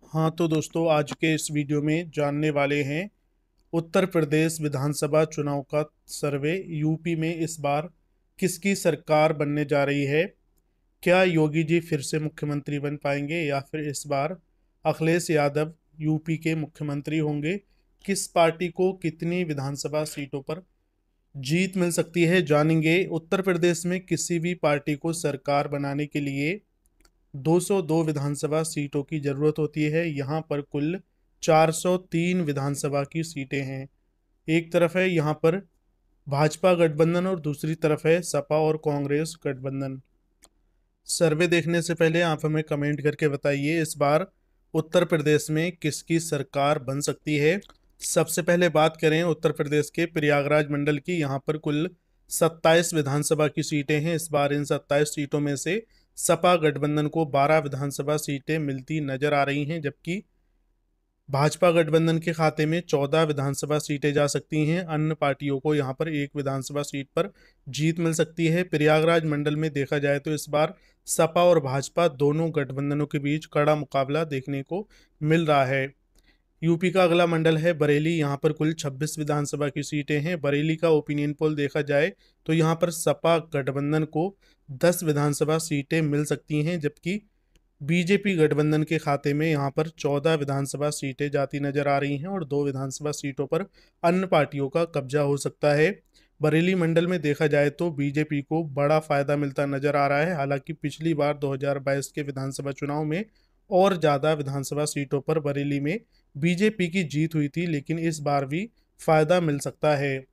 हाँ तो दोस्तों, आज के इस वीडियो में जानने वाले हैं उत्तर प्रदेश विधानसभा चुनाव का सर्वे। यूपी में इस बार किसकी सरकार बनने जा रही है? क्या योगी जी फिर से मुख्यमंत्री बन पाएंगे या फिर इस बार अखिलेश यादव यूपी के मुख्यमंत्री होंगे? किस पार्टी को कितनी विधानसभा सीटों पर जीत मिल सकती है, जानेंगे। उत्तर प्रदेश में किसी भी पार्टी को सरकार बनाने के लिए 202 विधानसभा सीटों की जरूरत होती है। यहाँ पर कुल 403 विधानसभा की सीटें हैं। एक तरफ है यहाँ पर भाजपा गठबंधन और दूसरी तरफ है सपा और कांग्रेस गठबंधन। सर्वे देखने से पहले आप हमें कमेंट करके बताइए, इस बार उत्तर प्रदेश में किसकी सरकार बन सकती है। सबसे पहले बात करें उत्तर प्रदेश के प्रयागराज मंडल की। यहाँ पर कुल 27 विधानसभा की सीटें हैं। इस बार इन 27 सीटों में से सपा गठबंधन को 12 विधानसभा सीटें मिलती नजर आ रही हैं, जबकि भाजपा गठबंधन के खाते में 14 विधानसभा सीटें जा सकती हैं। अन्य पार्टियों को यहाँ पर एक विधानसभा सीट पर जीत मिल सकती है। प्रयागराज मंडल में देखा जाए तो इस बार सपा और भाजपा दोनों गठबंधनों के बीच कड़ा मुकाबला देखने को मिल रहा है। यूपी का अगला मंडल है बरेली। यहाँ पर कुल 26 विधानसभा की सीटें हैं। बरेली का ओपिनियन पोल देखा जाए तो यहाँ पर सपा गठबंधन को 10 विधानसभा सीटें मिल सकती हैं, जबकि बीजेपी गठबंधन के खाते में यहाँ पर 14 विधानसभा सीटें जाती नजर आ रही हैं और 2 विधानसभा सीटों पर अन्य पार्टियों का कब्जा हो सकता है। बरेली मंडल में देखा जाए तो बीजेपी को बड़ा फायदा मिलता नजर आ रहा है। हालांकि पिछली बार 2022 के विधानसभा चुनाव में और ज़्यादा विधानसभा सीटों पर बरेली में बीजेपी की जीत हुई थी, लेकिन इस बार भी फायदा मिल सकता है।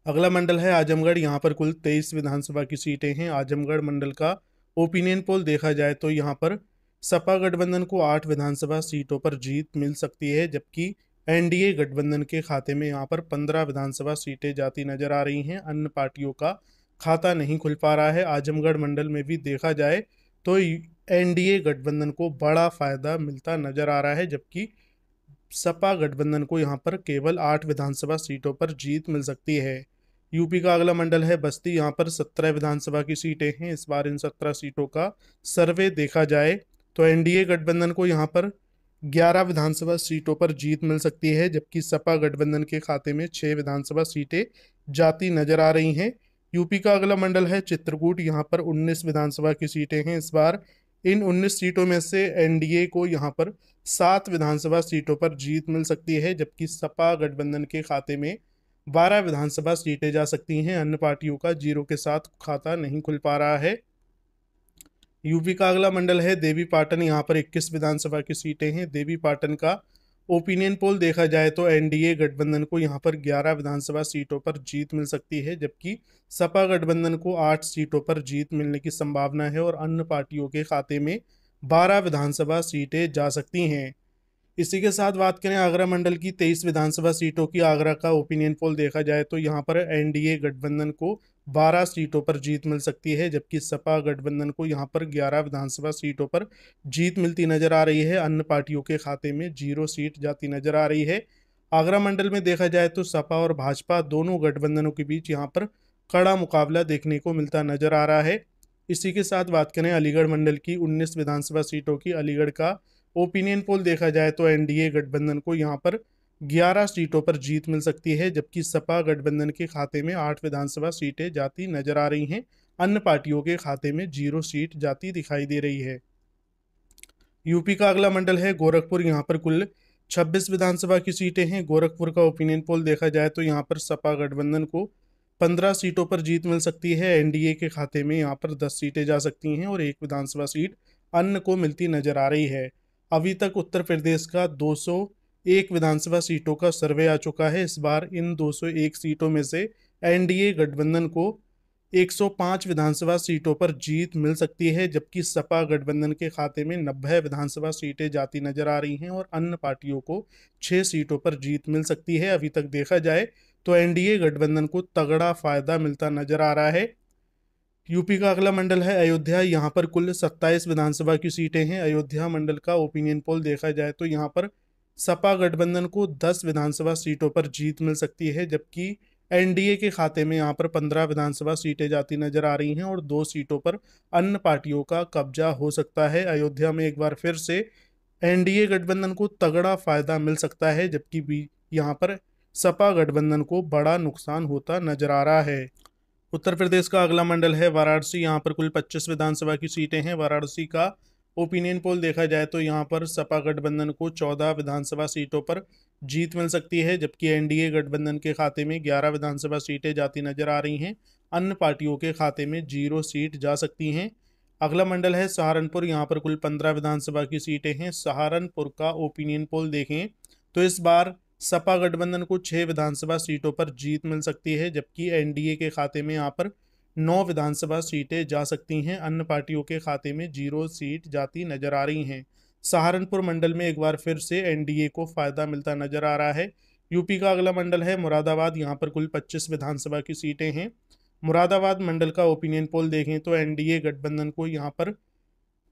अगला मंडल है आजमगढ़। यहाँ पर कुल 23 विधानसभा की सीटें हैं। आजमगढ़ मंडल का ओपिनियन पोल देखा जाए तो यहाँ पर सपा गठबंधन को 8 विधानसभा सीटों पर जीत मिल सकती है, जबकि एनडीए गठबंधन के खाते में यहाँ पर 15 विधानसभा सीटें जाती नजर आ रही हैं। अन्य पार्टियों का खाता नहीं खुल पा रहा है। आजमगढ़ मंडल में भी देखा जाए तो एनडीए गठबंधन को बड़ा फायदा मिलता नजर आ रहा है, जबकि सपा गठबंधन को यहाँ पर केवल 8 विधानसभा सीटों पर जीत मिल सकती है। यूपी का अगला मंडल है बस्ती। यहाँ पर 17 विधानसभा की सीटें हैं। इस बार इन 17 सीटों का सर्वे देखा जाए तो एनडीए गठबंधन को यहाँ पर 11 विधानसभा सीटों पर जीत मिल सकती है, जबकि सपा गठबंधन के खाते में 6 विधानसभा सीटें जाती नजर आ रही हैं। यूपी का अगला मंडल है चित्रकूट। यहाँ पर 19 विधानसभा की सीटें हैं। इस बार इन 19 सीटों में से एनडीए को यहाँ पर 7 विधानसभा सीटों पर जीत मिल सकती है, जबकि सपा गठबंधन के खाते में 12 विधानसभा सीटें जा सकती हैं। अन्य पार्टियों का जीरो के साथ खाता नहीं खुल पा रहा है। यूपी का अगला मंडल है देवी पाटन। यहाँ पर 21 विधानसभा की सीटें हैं। देवी पाटन का ओपिनियन पोल देखा जाए तो एनडीए गठबंधन को यहाँ पर 11 विधानसभा सीटों पर जीत मिल सकती है, जबकि सपा गठबंधन को 8 सीटों पर जीत मिलने की संभावना है और अन्य पार्टियों के खाते में 12 विधानसभा सीटें जा सकती हैं। इसी के साथ बात करें आगरा मंडल की 23 विधानसभा सीटों की। आगरा का ओपिनियन पोल देखा जाए तो यहाँ पर एनडीए गठबंधन को 12 सीटों पर जीत मिल सकती है, जबकि सपा गठबंधन को यहाँ पर 11 विधानसभा सीटों पर जीत मिलती नजर आ रही है। अन्य पार्टियों के खाते में 0 सीट जाती नजर आ रही है। आगरा मंडल में देखा जाए तो सपा और भाजपा दोनों गठबंधनों के बीच यहाँ पर कड़ा मुकाबला देखने को मिलता नजर आ रहा है। इसी के साथ बात करें अलीगढ़ मंडल की 19 विधानसभा सीटों की। अलीगढ़ का ओपिनियन पोल देखा जाए तो एनडीए गठबंधन को यहाँ पर 11 सीटों पर जीत मिल सकती है, जबकि सपा गठबंधन के खाते में 8 विधानसभा सीटें जाती नजर आ रही हैं। अन्य पार्टियों के खाते में 0 सीट जाती दिखाई दे रही है। यूपी का अगला मंडल है गोरखपुर। यहाँ पर कुल 26 विधानसभा की सीटें हैं। गोरखपुर का ओपिनियन पोल देखा जाए तो यहाँ पर सपा गठबंधन को 15 सीटों पर जीत मिल सकती है। एनडीए के खाते में यहाँ पर 10 सीटें जा सकती हैं और एक विधानसभा सीट अन्य को मिलती नजर आ रही है। अभी तक उत्तर प्रदेश का 201 विधानसभा सीटों का सर्वे आ चुका है। इस बार इन 201 सीटों में से एनडीए गठबंधन को 105 विधानसभा सीटों पर जीत मिल सकती है, जबकि सपा गठबंधन के खाते में 90 विधानसभा सीटें जाती नजर आ रही हैं और अन्य पार्टियों को 6 सीटों पर जीत मिल सकती है। अभी तक देखा जाए तो एनडीए गठबंधन को तगड़ा फायदा मिलता नजर आ रहा है। यूपी का अगला मंडल है अयोध्या। यहाँ पर कुल 27 विधानसभा की सीटें हैं। अयोध्या मंडल का ओपिनियन पोल देखा जाए तो यहाँ पर सपा गठबंधन को 10 विधानसभा सीटों पर जीत मिल सकती है, जबकि एनडीए के खाते में यहाँ पर 15 विधानसभा सीटें जाती नजर आ रही हैं और 2 सीटों पर अन्य पार्टियों का कब्जा हो सकता है। अयोध्या में एक बार फिर से एनडीए गठबंधन को तगड़ा फायदा मिल सकता है, जबकि भी यहाँ पर सपा गठबंधन को बड़ा नुकसान होता नजर आ रहा है। उत्तर प्रदेश का अगला मंडल है वाराणसी। यहाँ पर कुल 25 विधानसभा की सीटें हैं। वाराणसी का ओपिनियन पोल देखा जाए तो यहाँ पर सपा गठबंधन को 14 विधानसभा सीटों पर जीत मिल सकती है, जबकि एनडीए गठबंधन के खाते में 11 विधानसभा सीटें जाती नजर आ रही हैं। अन्य पार्टियों के खाते में 0 सीट जा सकती हैं। अगला मंडल है सहारनपुर। यहाँ पर कुल 15 विधानसभा की सीटें हैं। सहारनपुर का ओपिनियन पोल देखें तो इस बार सपा गठबंधन को 6 विधानसभा सीटों पर जीत मिल सकती है, जबकि एनडीए के खाते में यहाँ पर 9 विधानसभा सीटें जा सकती हैं। अन्य पार्टियों के खाते में 0 सीट जाती नजर आ रही हैं। सहारनपुर मंडल में एक बार फिर से एनडीए को फायदा मिलता नजर आ रहा है। यूपी का अगला मंडल है मुरादाबाद। यहाँ पर कुल 25 विधानसभा की सीटें हैं। मुरादाबाद मंडल का ओपिनियन पोल देखें तो एनडीए गठबंधन को यहाँ पर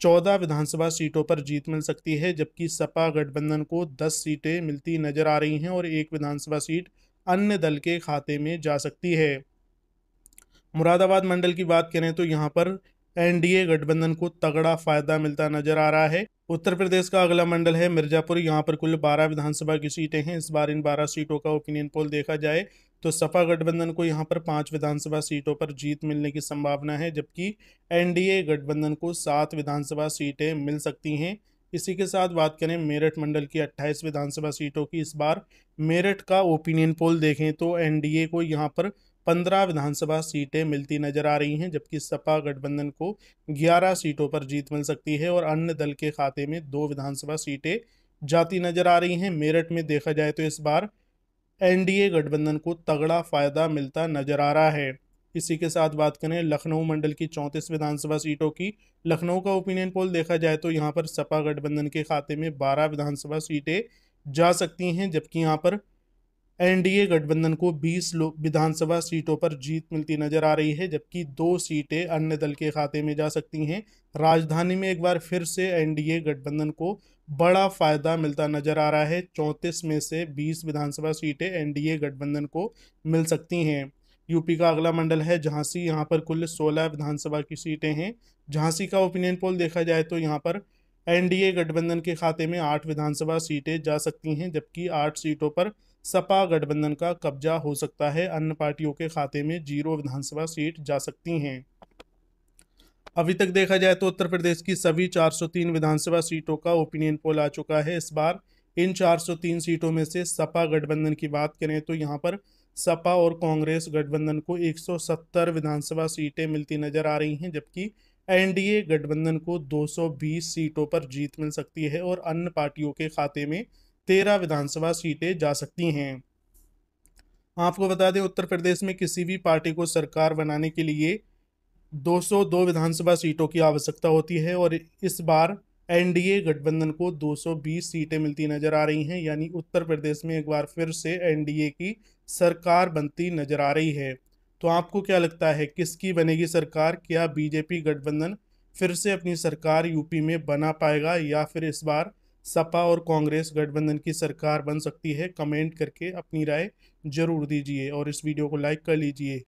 14 विधानसभा सीटों पर जीत मिल सकती है, जबकि सपा गठबंधन को 10 सीटें मिलती नजर आ रही हैं और एक विधानसभा सीट अन्य दल के खाते में जा सकती है। मुरादाबाद मंडल की बात करें तो यहाँ पर एनडीए गठबंधन को तगड़ा फायदा मिलता नजर आ रहा है। उत्तर प्रदेश का अगला मंडल है मिर्जापुर। यहाँ पर कुल 12 विधानसभा की सीटें हैं। इस बार इन 12 सीटों का ओपिनियन पोल देखा जाए तो सपा गठबंधन को यहाँ पर 5 विधानसभा सीटों पर जीत मिलने की संभावना है, जबकि एनडीए गठबंधन को 7 विधानसभा सीटें मिल सकती हैं। इसी के साथ बात करें मेरठ मंडल की 28 विधानसभा सीटों की। इस बार मेरठ का ओपिनियन पोल देखें तो एनडीए को यहाँ पर 15 विधानसभा सीटें मिलती नजर आ रही हैं, जबकि सपा गठबंधन को 11 सीटों पर जीत मिल सकती है और अन्य दल के खाते में 2 विधानसभा सीटें जाती नजर आ रही हैं। मेरठ में देखा जाए तो इस बार एनडीए गठबंधन को तगड़ा फायदा मिलता नजर आ रहा है। इसी के साथ बात करें लखनऊ मंडल की 34 विधानसभा सीटों की। लखनऊ का ओपिनियन पोल देखा जाए तो यहाँ पर सपा गठबंधन के खाते में 12 विधानसभा सीटें जा सकती हैं, जबकि यहाँ पर एनडीए गठबंधन को 20 विधानसभा सीटों पर जीत मिलती नजर आ रही है, जबकि 2 सीटें अन्य दल के खाते में जा सकती हैं। राजधानी में एक बार फिर से एनडीए गठबंधन को बड़ा फायदा मिलता नजर आ रहा है। 34 में से 20 विधानसभा सीटें एनडीए गठबंधन को मिल सकती हैं। यूपी का अगला मंडल है झांसी। यहाँ पर कुल 16 विधानसभा की सीटें हैं। झांसी का ओपिनियन पोल देखा जाए तो यहाँ पर एनडीए गठबंधन के खाते में 8 विधानसभा सीटें जा सकती हैं, जबकि 8 सीटों पर सपा गठबंधन का कब्जा हो सकता है। अन्य पार्टियों के खाते में 0 विधानसभा सीट जा सकती हैं। अभी तक देखा जाए तो उत्तर प्रदेश की सभी 403 विधानसभा सीटों का ओपिनियन पोल आ चुका है। इस बार इन 403 सीटों में से सपा गठबंधन की बात करें तो यहाँ पर सपा और कांग्रेस गठबंधन को 170 विधानसभा सीटें मिलती नजर आ रही हैं, जबकि एनडीए गठबंधन को 220 सीटों पर जीत मिल सकती है और अन्य पार्टियों के खाते में 13 विधानसभा सीटें जा सकती हैं। आपको बता दें उत्तर प्रदेश में किसी भी पार्टी को सरकार बनाने के लिए 202 विधानसभा सीटों की आवश्यकता होती है और इस बार एनडीए गठबंधन को 220 सीटें मिलती नजर आ रही हैं, यानी उत्तर प्रदेश में एक बार फिर से एनडीए की सरकार बनती नजर आ रही है। तो आपको क्या लगता है किसकी बनेगी सरकार? क्या बीजेपी गठबंधन फिर से अपनी सरकार यूपी में बना पाएगा या फिर इस बार सपा और कांग्रेस गठबंधन की सरकार बन सकती है? कमेंट करके अपनी राय जरूर दीजिए और इस वीडियो को लाइक कर लीजिए।